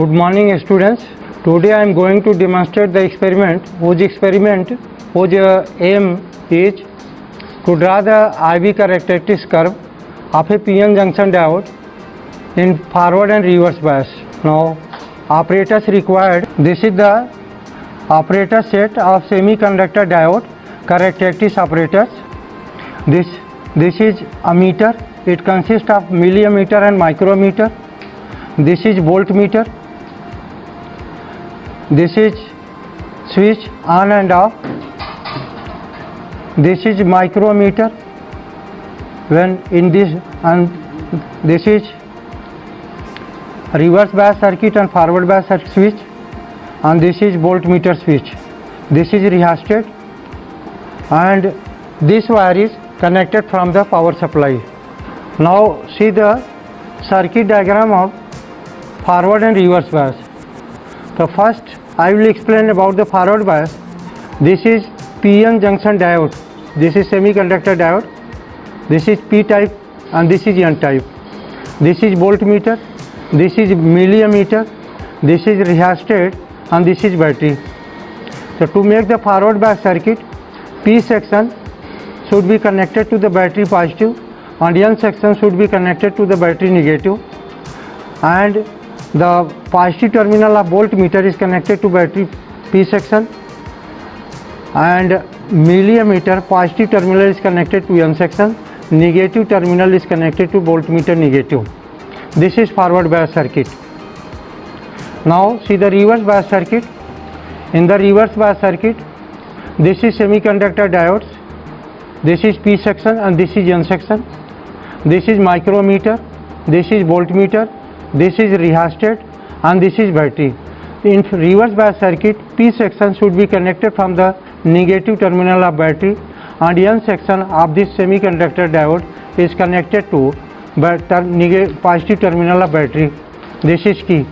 Good morning students. Today I am going to demonstrate the experiment whose aim is to draw the IV characteristics curve of a PN junction diode in forward and reverse bias. Now apparatus required. This is the apparatus set of semiconductor diode characteristics apparatus. This is ammeter. It consists of millimeter and micrometer. This is voltmeter. This is switch on and off. This is micrometer when in this, and this is reverse bias circuit and forward bias switch, and this is voltmeter switch. This is rheostat, and this wire is connected from the power supply. Now see the circuit diagram of forward and reverse bias. So first I will explain about the forward bias. This is PN junction diode. This is semiconductor diode. This is P type and this is N type. This is voltmeter. This is millimeter. This is rheostat and this is battery. So to make the forward bias circuit, P section should be connected to the battery positive and N section should be connected to the battery negative, and the positive terminal of voltmeter is connected to battery P section, and millimeter positive terminal is connected to N section, negative terminal is connected to voltmeter negative. This is forward bias circuit. Now see the reverse bias circuit. In the reverse bias circuit, this is semiconductor diodes. This is P section and this is N section. This is micrometer. This is voltmeter. This is rheostat and this is battery. In reverse bias circuit, P section should be connected from the negative terminal of battery, and N section of this semiconductor diode is connected to positive terminal of battery. This is key.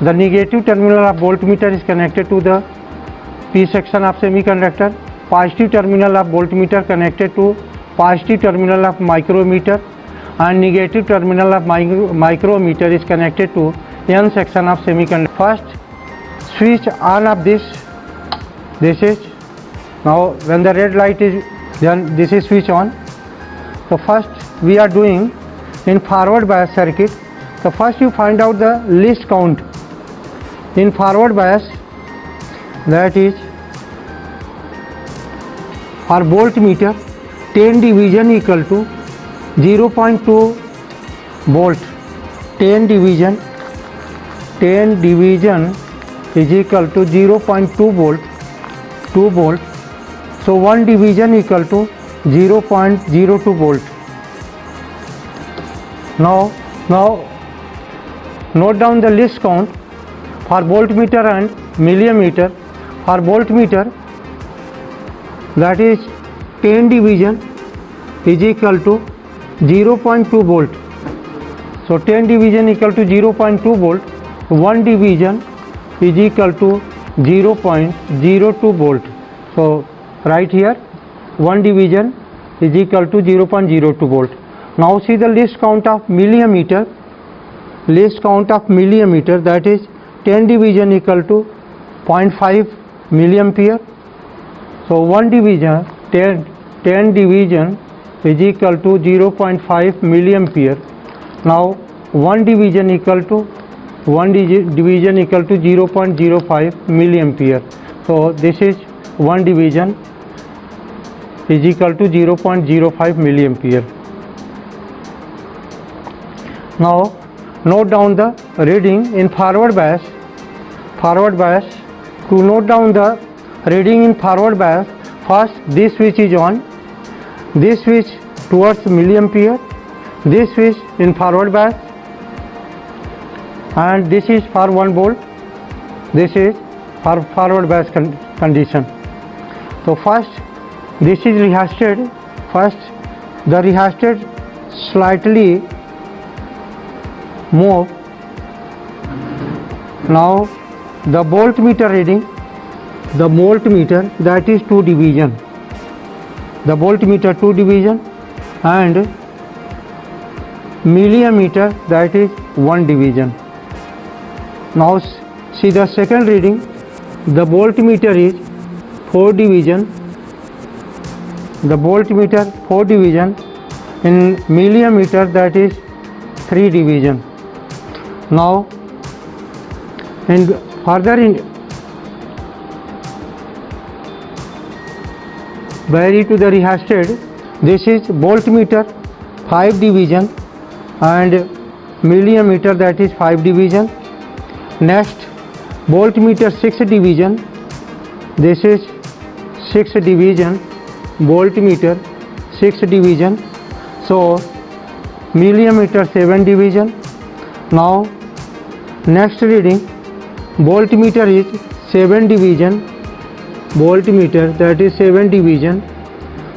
The negative terminal of voltmeter is connected to the P section of semiconductor. Positive terminal of voltmeter connected to positive terminal of micrometer, and negative terminal of micrometer is connected to N section of semiconductor. First switch on of this is, now when the red light is, then this is switch on. So first we are doing in forward bias circuit. So first you find out the least count in forward bias, that is for voltmeter 10 division equal to 0.2 volt. 10 division is equal to 0.2 volt, 2 volt. So 1 division equal to 0.02 volt. Now note down the least count for voltmeter and millimeter. For voltmeter, that is 10 division is equal to 0.2 volt. So 10 division equal to 0.2 volt. 1 division is equal to 0.02 volt. So right here 1 division is equal to 0.02 volt. Now see the least count of millimeter. Least count of millimeter, that is 10 division equal to 0.5 milliampere. So 1 division 10 division is equal to 0.5 milliampere. Now 1 division equal to 0.05 milliampere. So this is 1 division is equal to 0.05 milliampere. Now note down the reading in forward bias. To note down the reading in forward bias, first this switch is on. This switch towards milliampere. This switch in forward bias, and this is for 1 volt. This is for forward bias condition. So first this is rheostat. First the rheostat slightly move. Now the voltmeter reading, the voltmeter, that is 2 division. The voltmeter 2 division, and millimeter, that is 1 division. Now see the second reading. The voltmeter is 4 division. The voltmeter 4 division. In millimeter, that is 3 division. Now in further in vary to the rheostat, this is voltmeter 5 division and millimeter, that is 5 division. Next voltmeter 6 division, this is 6 division, voltmeter 6 division. So millimeter 7 division. Now next reading, voltmeter is 7 division, voltmeter, that is 7 division.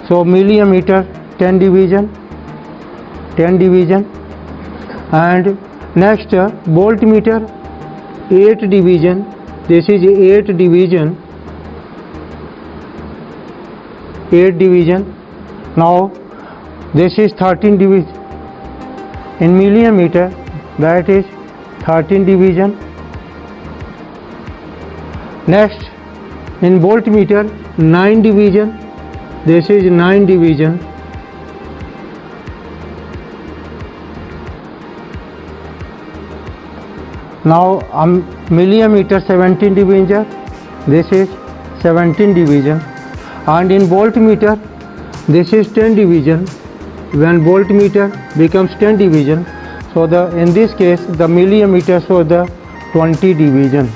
So millimeter 10 division, 10 division. And next voltmeter 8 division, this is 8 division, 8 division. Now this is 13 division. In millimeter, that is 13 division. Next in voltmeter 9 division, this is 9 division. Now millimeter 17 division, this is 17 division. And in voltmeter, this is 10 division. When voltmeter becomes 10 division, so in this case the millimeter shows the 20 division.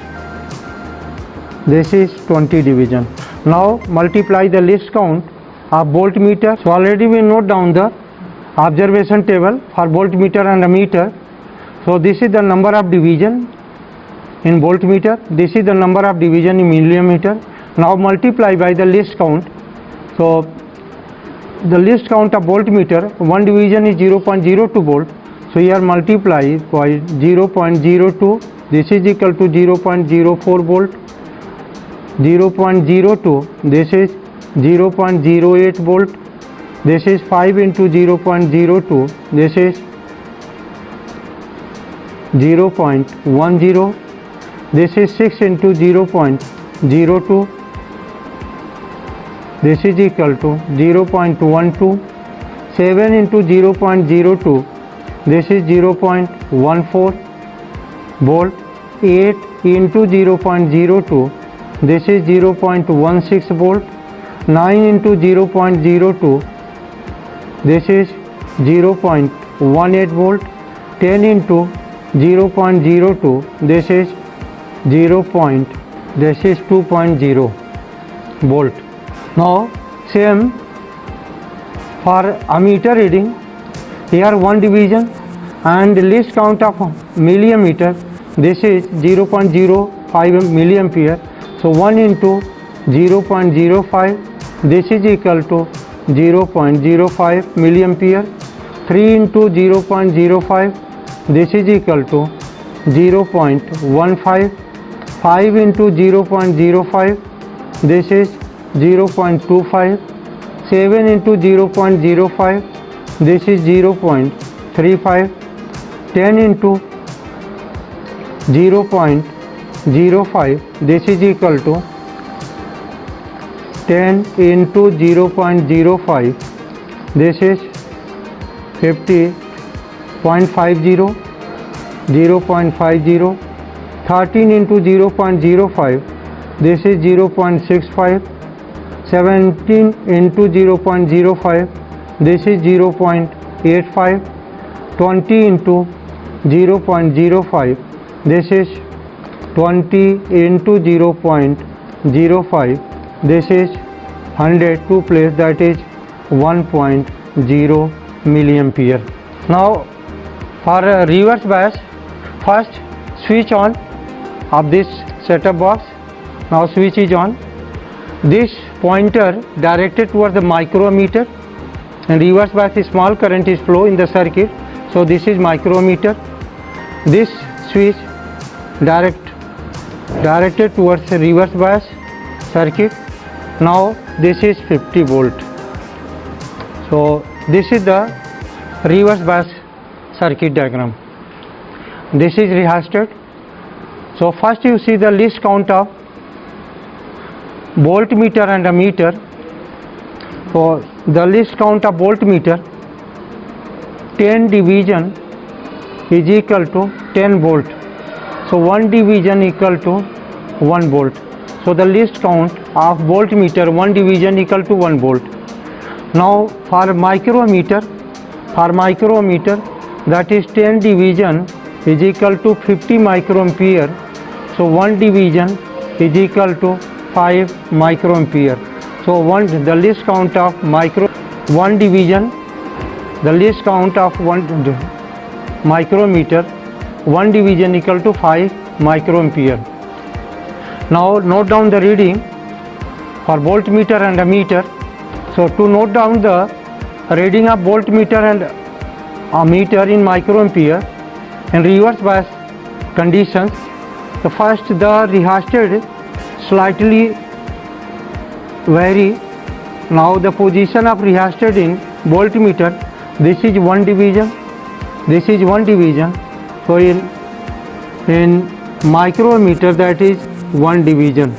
This is 20 division. Now multiply the least count of voltmeter. So already we note down the observation table for voltmeter and meter. So this is the number of division in voltmeter, this is the number of division in millimeter. Now multiply by the least count. So the least count of voltmeter, one division is 0.02 volt. So here multiply by 0.02, this is equal to 0.04 volt. 0.02, this is 0.08 volt. This is 5 into 0.02, this is 0.10. This is 6 into 0.02, this is equal to 0.12. 7 into 0.02, this is 0.14 volt. 8 into 0.02, this is 0.16 volt. 9 into 0.02, this is 0.18 volt. 10 into 0.02, this is 2.0 volt. Now same for ammeter reading. Here one division and least count of millimeter, this is 0.05 milliampere. So 1 into 0.05, this is equal to 0.05 milliampere. 3 into 0.05, this is equal to 0.15. 5 into 0.05, this is 0.25. 7 into 0.05, this is 0.35. 10 into 0.05, this is equal to 10 into 0.05, this is 50.50. 0.50. 13 into 0.05, this is 0.65. 17 into 0.05, this is 0.85. 20 into 0.05, this is 20 into 0.05, this is 100 to place, that is 1.0 milliampere. Now for reverse bias, first switch on of this setup box. Now switch is on. This pointer directed towards the micrometer, and reverse bias is small current is flow in the circuit. So this is micrometer. This switch directed towards the reverse bias circuit. Now this is 50 volt. So this is the reverse bias circuit diagram. This is rheostat. So first you see the least count of voltmeter and ammeter. For the least count of voltmeter, 10 division is equal to 10 volt. So 1 division equal to 1 volt. So the least count of voltmeter, 1 division equal to 1 volt. Now for micrometer, that is 10 division is equal to 50 microampere. So 1 division is equal to 5 microampere. So the least count of 1 division, the least count of 1 micrometer, 1 division equal to 5 microampere. Now note down the reading for voltmeter and ammeter. So to note down the reading of voltmeter and ammeter in microampere in reverse bias conditions, the first the rheostat slightly vary. Now the position of rheostat in voltmeter, this is 1 division, this is 1 division. So in micrometer, that is 1 division,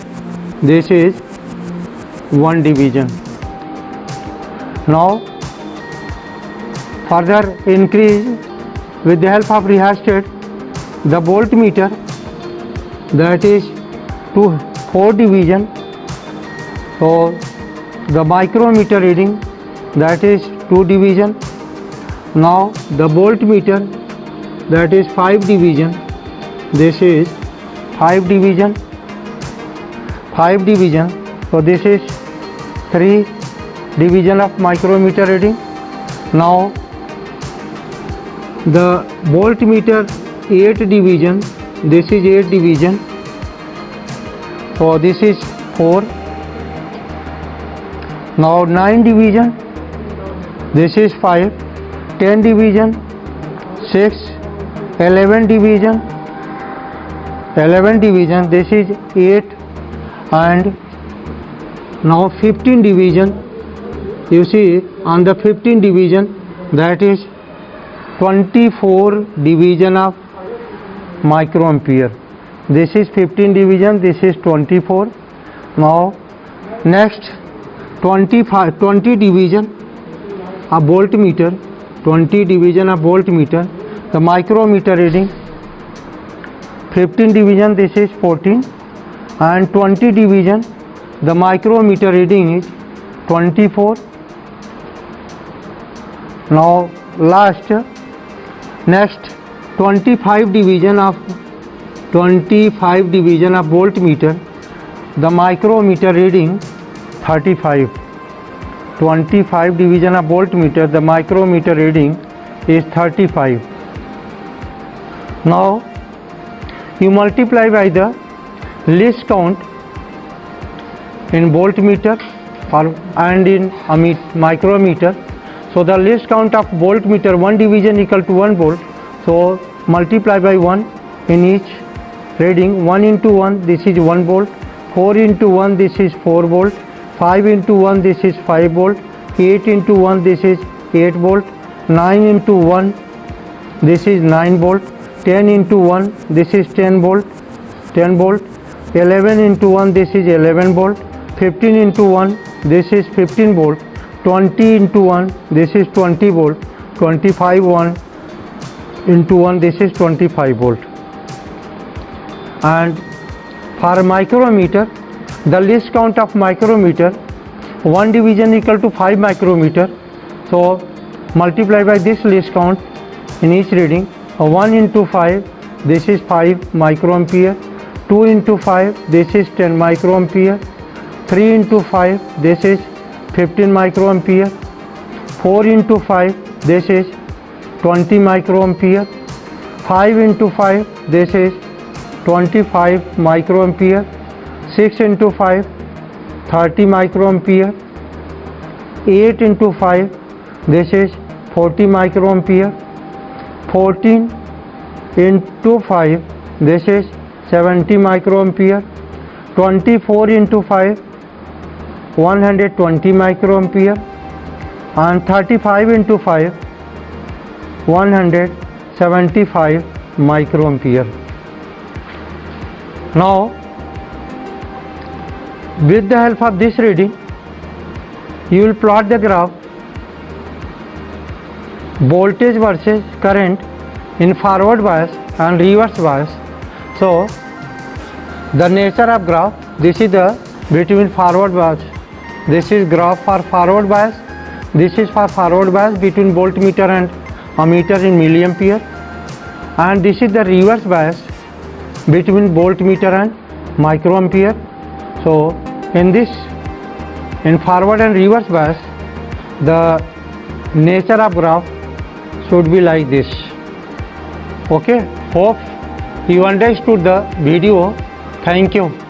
this is 1 division. Now further increase with the help of rheostat the voltmeter, that is 4 division. So the micrometer reading, that is 2 division. Now the voltmeter, that is 5 division, this is 5 division. So this is 3 division of micrometer reading. Now the voltmeter 8 division, this is 8 division. So this is 4. Now 9 division, this is 5. 10 division, 6. 11 division, this is 8. And now 15 division, you see on the 15 division, that is 24 division of microampere. This is 15 division, this is 24. Now next 20 division of voltmeter, 20 division of voltmeter, the micrometer reading 15 division, this is 14, and 20 division, the micrometer reading is 24. Now next 25 division of voltmeter, the micrometer reading 35. 25 division of voltmeter, the micrometer reading is 35. Now you multiply by the least count in voltmeter and in micrometer. So the least count of voltmeter, 1 division equal to 1 volt. So multiply by 1 in each reading. 1 into 1, this is 1 volt. 4 into 1, this is 4 volt. 5 into 1, this is 5 volt. 8 into 1, this is 8 volt. 9 into 1, this is 9 volt. 10 into 1, this is 10 volt. 11 into 1, this is 11 volt. 15 into 1, this is 15 volt. 20 into 1, this is 20 volt. 25 into 1, this is 25 volt. And for micrometer, the least count of micrometer, 1 division equal to 5 micrometer. So multiply by this least count in each reading. 1 into 5, this is 5 microampere. 2 into 5, this is 10 microampere. 3 into 5, this is 15 microampere. 4 into 5, this is 20 microampere. 5 into 5, this is 25 microampere. 6 into 5, 30 microampere. 8 into 5, this is 40 microampere. 14 into 5, this is 70 microampere. 24 into 5, 120 microampere. And 35 into 5, 175 microampere. Now, with the help of this reading, you will plot the graph voltage versus current in forward bias and reverse bias. So, the nature of graph, this is the between forward bias. This is graph for forward bias. This is for forward bias between voltmeter and ammeter in milliampere. And this is the reverse bias between voltmeter and microampere. So, in forward and reverse bias, the nature of graph should be like this. Okay, hope you understood the video. Thank you.